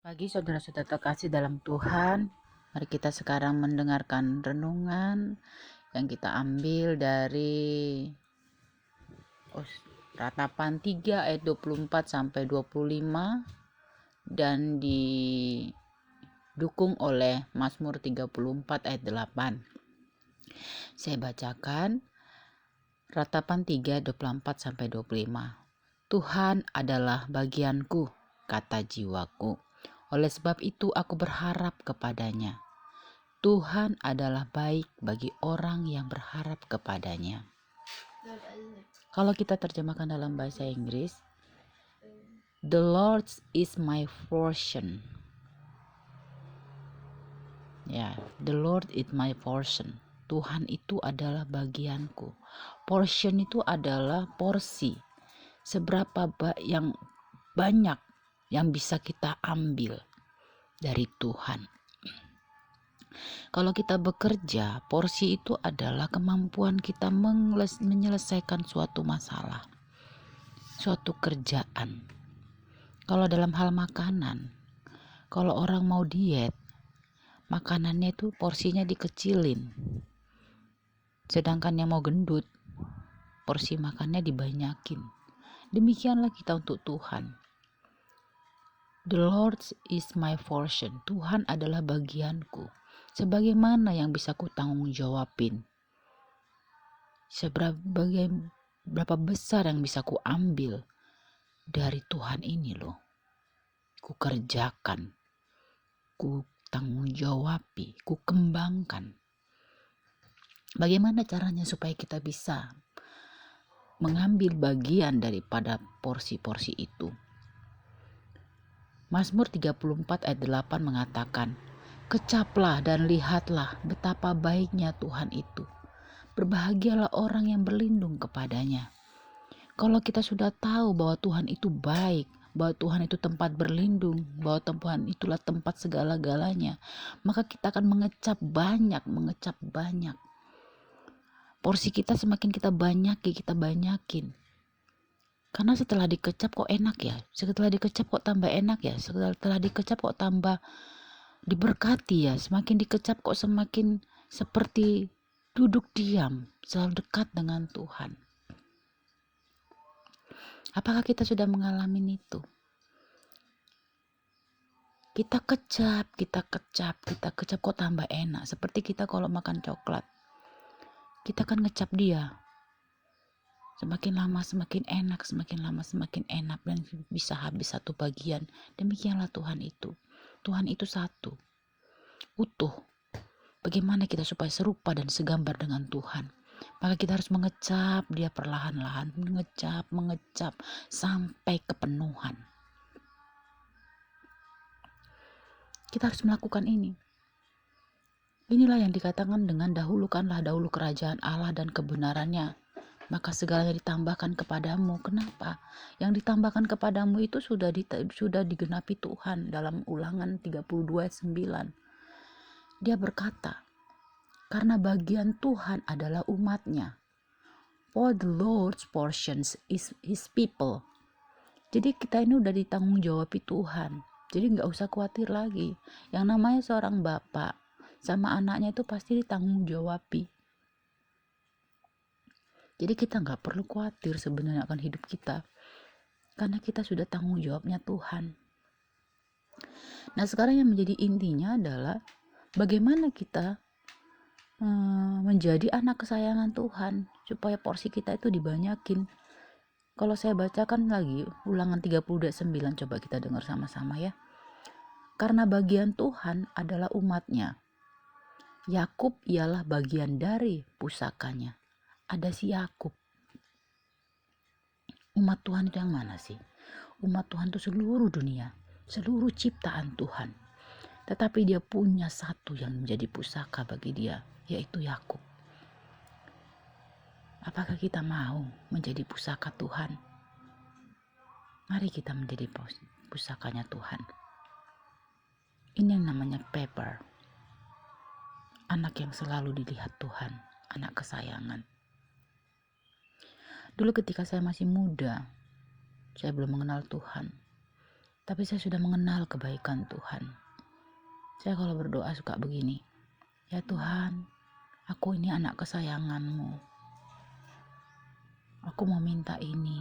Pagi saudara-saudara terkasih dalam Tuhan, mari kita sekarang mendengarkan renungan yang kita ambil dari Ratapan 3 ayat 24 sampai 25 dan didukung oleh Mazmur 34 ayat 8. Saya bacakan Ratapan 3 24 sampai 25. Tuhan adalah bagianku, kata jiwaku. Oleh sebab itu aku berharap kepadanya. Tuhan adalah baik bagi orang yang berharap kepadanya. Kalau kita terjemahkan dalam bahasa Inggris, The Lord is my portion. Ya, the Lord is my portion. Tuhan itu adalah bagianku. Portion itu adalah porsi. Seberapa yang banyak yang bisa kita ambil dari Tuhan. Kalau kita bekerja, porsi itu adalah kemampuan kita menyelesaikan suatu masalah, suatu kerjaan. Kalau dalam hal makanan, kalau orang mau diet, makanannya itu porsinya dikecilin. Sedangkan yang mau gendut, porsi makannya dibanyakin. Demikianlah kita untuk Tuhan. The Lord is my portion. Tuhan adalah bagianku. Sebagaimana yang bisa ku tanggung jawabin. Berapa besar yang bisa ku ambil dari Tuhan ini loh. Ku kerjakan. Ku tanggung jawabi. Ku kembangkan. Bagaimana caranya supaya kita bisa mengambil bagian daripada porsi-porsi itu? Mazmur 34 ayat 8 mengatakan, "Kecaplah dan lihatlah betapa baiknya Tuhan itu. Berbahagialah orang yang berlindung kepadanya." Kalau kita sudah tahu bahwa Tuhan itu baik, bahwa Tuhan itu tempat berlindung, bahwa Tuhan itulah tempat segala-galanya, maka kita akan mengecap banyak. Porsi kita semakin kita banyakin. Karena setelah dikecap kok enak ya, setelah dikecap kok tambah enak ya, setelah dikecap kok tambah diberkati ya, semakin dikecap kok semakin seperti duduk diam, selalu dekat dengan Tuhan. Apakah kita sudah mengalami itu? Kita kecap kok tambah enak. Seperti kita kalau makan coklat, kita kan ngecap dia. Semakin lama semakin enak, semakin lama semakin enak, dan bisa habis satu bagian. Demikianlah Tuhan itu. Tuhan itu satu, utuh. Bagaimana kita supaya serupa dan segambar dengan Tuhan? Maka kita harus mengecap dia perlahan-lahan, mengecap sampai kepenuhan. Kita harus melakukan ini. Inilah yang dikatakan dengan dahulukanlah dahulu kerajaan Allah dan kebenarannya, maka segalanya ditambahkan kepadamu. Kenapa? Yang ditambahkan kepadamu itu sudah digenapi Tuhan dalam Ulangan 32 ayat 9. Dia berkata, karena bagian Tuhan adalah umatnya. For the Lord's portions is his people. Jadi kita ini udah ditanggung jawabi Tuhan. Jadi gak usah khawatir lagi. Yang namanya seorang bapak sama anaknya itu pasti ditanggung jawabi. Jadi kita gak perlu khawatir sebenarnya akan hidup kita. Karena kita sudah tanggung jawabnya Tuhan. Nah sekarang yang menjadi intinya adalah bagaimana kita menjadi anak kesayangan Tuhan. Supaya porsi kita itu dibanyakin. Kalau saya bacakan lagi Ulangan 32:9, coba kita dengar sama-sama ya. Karena bagian Tuhan adalah umatnya. Yakub ialah bagian dari pusakanya. Ada si Yakub. Umat Tuhan itu yang mana sih? Umat Tuhan itu seluruh dunia, seluruh ciptaan Tuhan. Tetapi dia punya satu yang menjadi pusaka bagi dia, yaitu Yakub. Apakah kita mau menjadi pusaka Tuhan? Mari kita menjadi pusakanya Tuhan. Ini yang namanya Pepper. Anak yang selalu dilihat Tuhan, anak kesayangan. Dulu ketika saya masih muda, saya belum mengenal Tuhan. Tapi saya sudah mengenal kebaikan Tuhan. Saya kalau berdoa suka begini, ya Tuhan, aku ini anak kesayangan-Mu. Aku mau minta ini.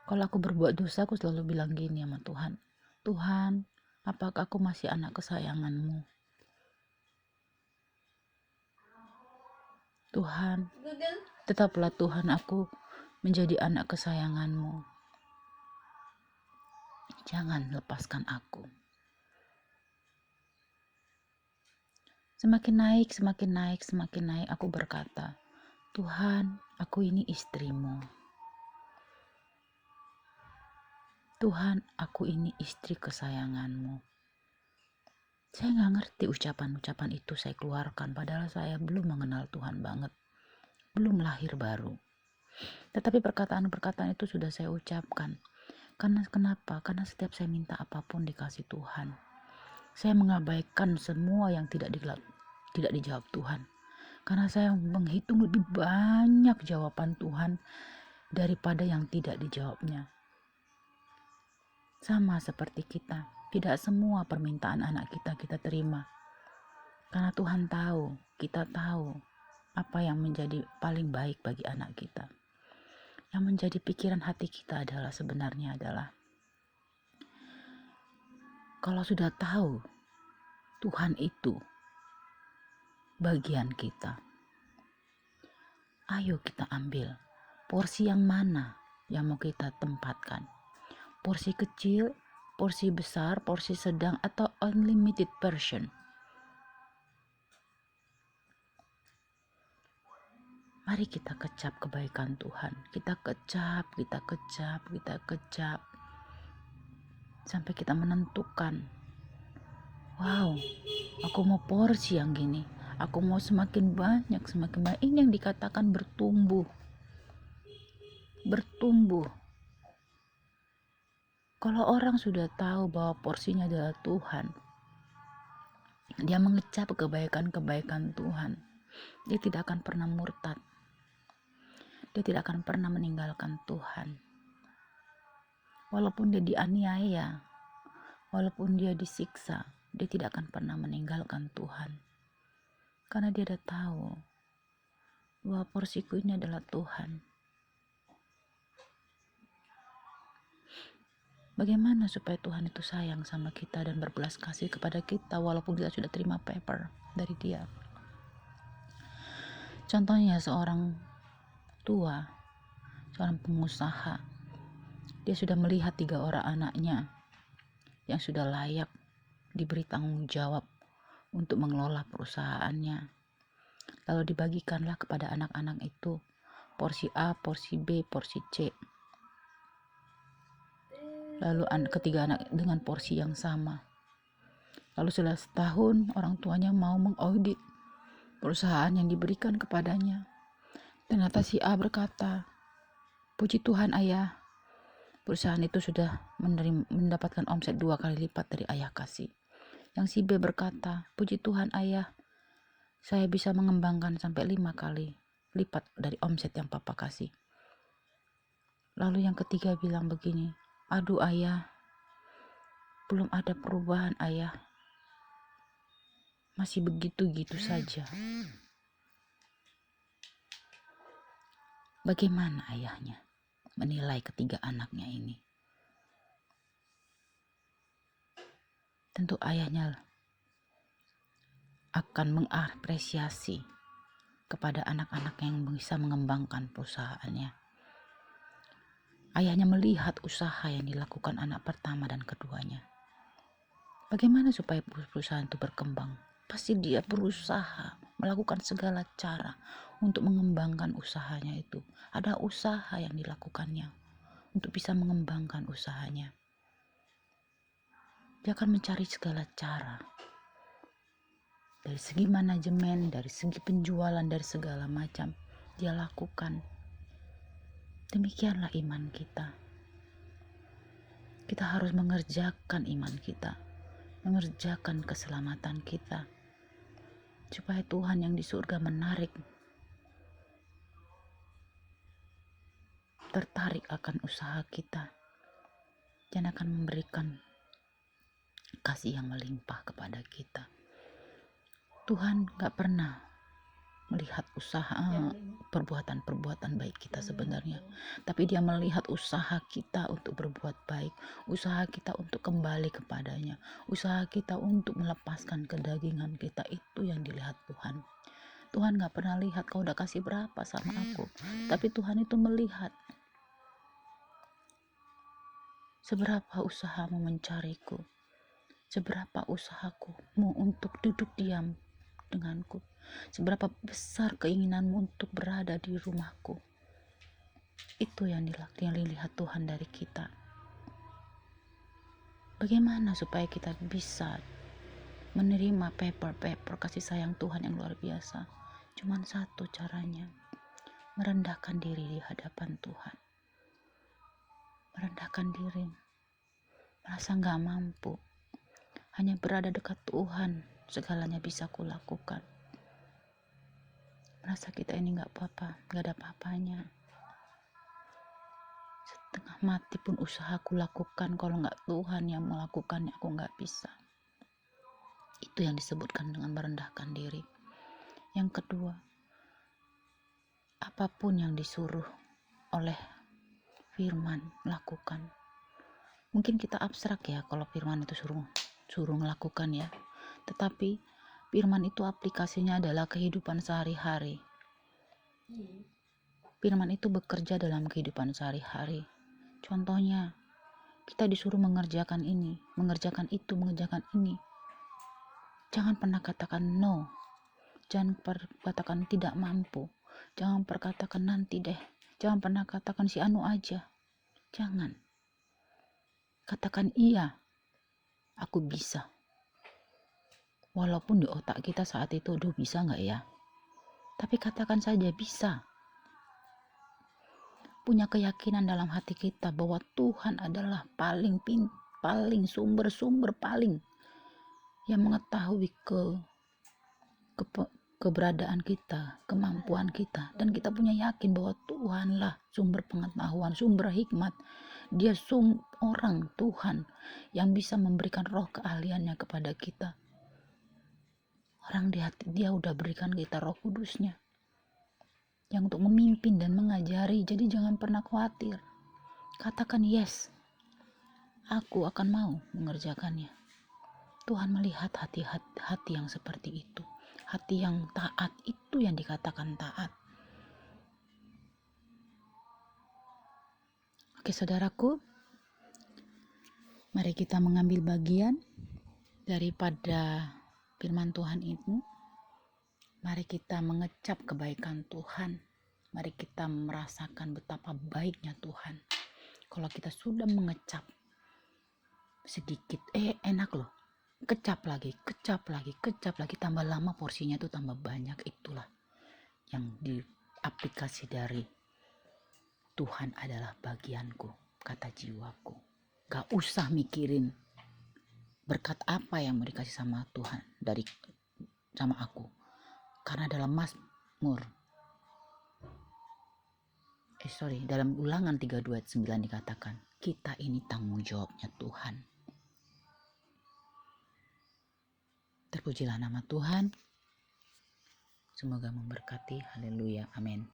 Kalau aku berbuat dosa, aku selalu bilang gini sama Tuhan, Tuhan, apakah aku masih anak kesayangan-Mu? Tuhan, tetaplah Tuhan aku menjadi anak kesayangan-Mu. Jangan lepaskan aku. Semakin naik, aku berkata, Tuhan, aku ini istrimu. Tuhan, aku ini istri kesayanganmu. Saya nggak ngerti ucapan-ucapan itu saya keluarkan, padahal saya belum mengenal Tuhan banget. Belum lahir baru. Tetapi perkataan-perkataan itu sudah saya ucapkan. Karena kenapa? Karena setiap saya minta apapun dikasih Tuhan. Saya mengabaikan semua yang tidak dijawab Tuhan. Karena saya menghitung lebih banyak jawaban Tuhan daripada yang tidak dijawabnya. Sama seperti kita, tidak semua permintaan anak kita terima. Karena Tuhan tahu, kita tahu apa yang menjadi paling baik bagi anak kita. Yang menjadi pikiran hati kita sebenarnya adalah kalau sudah tahu Tuhan itu bagian kita, ayo kita ambil porsi yang mana yang mau kita tempatkan. Porsi kecil, porsi besar, porsi sedang, atau unlimited version. Mari kita kecap kebaikan Tuhan. Kita kecap. Sampai kita menentukan, wow, aku mau porsi yang gini. Aku mau semakin banyak. Ini yang dikatakan bertumbuh. Kalau orang sudah tahu bahwa porsinya adalah Tuhan, dia mengecap kebaikan-kebaikan Tuhan. Dia tidak akan pernah murtad. Dia tidak akan pernah meninggalkan Tuhan. Walaupun dia dianiaya, walaupun dia disiksa, dia tidak akan pernah meninggalkan Tuhan. Karena dia sudah tahu bahwa porsiku ini adalah Tuhan. Bagaimana supaya Tuhan itu sayang sama kita dan berbelas kasih kepada kita walaupun kita sudah terima paper dari dia. Contohnya seorang tua, seorang pengusaha, dia sudah melihat 3 orang anaknya yang sudah layak diberi tanggung jawab untuk mengelola perusahaannya. Lalu dibagikanlah kepada anak-anak itu porsi A, porsi B, porsi C. Lalu ketiga anak dengan porsi yang sama. Lalu setelah setahun orang tuanya mau mengaudit perusahaan yang diberikan kepadanya. Ternyata si A berkata, puji Tuhan ayah, perusahaan itu sudah mendapatkan omset 2 kali lipat dari ayah kasih. Yang si B berkata, puji Tuhan ayah, saya bisa mengembangkan sampai 5 kali lipat dari omset yang papa kasih. Lalu yang ketiga bilang begini, aduh ayah, belum ada perubahan ayah, masih begitu-gitu saja. Bagaimana ayahnya menilai ketiga anaknya ini? Tentu ayahnya akan mengapresiasi kepada anak-anak yang bisa mengembangkan perusahaannya. Ayahnya melihat usaha yang dilakukan anak pertama dan keduanya. Bagaimana supaya perusahaan itu berkembang? Pasti dia berusaha melakukan segala cara untuk mengembangkan usahanya itu. Ada usaha yang dilakukannya untuk bisa mengembangkan usahanya. Dia akan mencari segala cara. Dari segi manajemen, dari segi penjualan, dari segala macam dia lakukan. Demikianlah iman kita. Kita harus mengerjakan iman kita, mengerjakan keselamatan kita, supaya Tuhan yang di surga tertarik akan usaha kita. dan akan memberikan kasih yang melimpah kepada kita. Tuhan gak pernah melihat usaha perbuatan-perbuatan baik kita sebenarnya, tapi Dia melihat usaha kita untuk berbuat baik, usaha kita untuk kembali kepadanya, usaha kita untuk melepaskan kedagingan kita. Itu yang dilihat Tuhan. Tuhan gak pernah lihat kau udah kasih berapa sama aku, tapi Tuhan itu melihat seberapa usahamu mencariku, seberapa usahamu untuk duduk diam denganku, seberapa besar keinginanmu untuk berada di rumahku. Itu yang dilihat Tuhan dari kita. Bagaimana supaya kita bisa menerima paper kasih sayang Tuhan yang luar biasa? Cuman satu caranya, merendahkan diri di hadapan Tuhan. Merendahkan diri, merasa gak mampu, hanya berada dekat Tuhan segalanya bisa kulakukan. Merasa kita ini gak apa-apa, gak ada apa-apanya. Setengah mati pun usaha aku lakukan, kalau gak Tuhan yang melakukannya aku gak bisa. Itu yang disebutkan dengan merendahkan diri. Yang kedua, apapun yang disuruh oleh firman lakukan. Mungkin kita abstrak ya kalau firman itu suruh melakukan ya. Tetapi firman itu aplikasinya adalah kehidupan sehari-hari. Firman itu bekerja dalam kehidupan sehari-hari. Contohnya, kita disuruh mengerjakan ini, mengerjakan itu, mengerjakan ini. Jangan pernah katakan no. Jangan katakan tidak mampu. Jangan pernah katakan nanti deh. Jangan pernah katakan si anu aja. Jangan. Katakan iya. Aku bisa. Walaupun di otak kita saat itu, aduh bisa gak ya? Tapi katakan saja bisa. Punya keyakinan dalam hati kita bahwa Tuhan adalah paling sumber paling yang mengetahui keberadaan kita, kemampuan kita, dan kita punya yakin bahwa Tuhanlah sumber pengetahuan, sumber hikmat. Dia orang Tuhan yang bisa memberikan roh keahliannya kepada kita. Orang di hati Dia udah berikan kita Roh Kudusnya yang untuk memimpin dan mengajari. Jadi jangan pernah khawatir. Katakan yes, aku akan mau mengerjakannya. Tuhan melihat hati yang seperti itu. Hati yang taat, itu yang dikatakan taat. Oke saudaraku, mari kita mengambil bagian daripada firman Tuhan itu. Mari kita mengecap kebaikan Tuhan. Mari kita merasakan betapa baiknya Tuhan. Kalau kita sudah mengecap sedikit, enak loh. Kecap lagi, tambah lama porsinya tuh tambah banyak. Itulah yang diaplikasi dari Tuhan adalah bagianku, kata jiwaku. Gak usah mikirin berkat apa yang mau dikasih sama Tuhan sama aku. Karena dalam dalam Ulangan 32 ayat 9 dikatakan, kita ini tanggung jawabnya Tuhan. Terpujilah nama Tuhan. Semoga memberkati. Haleluya. Amin.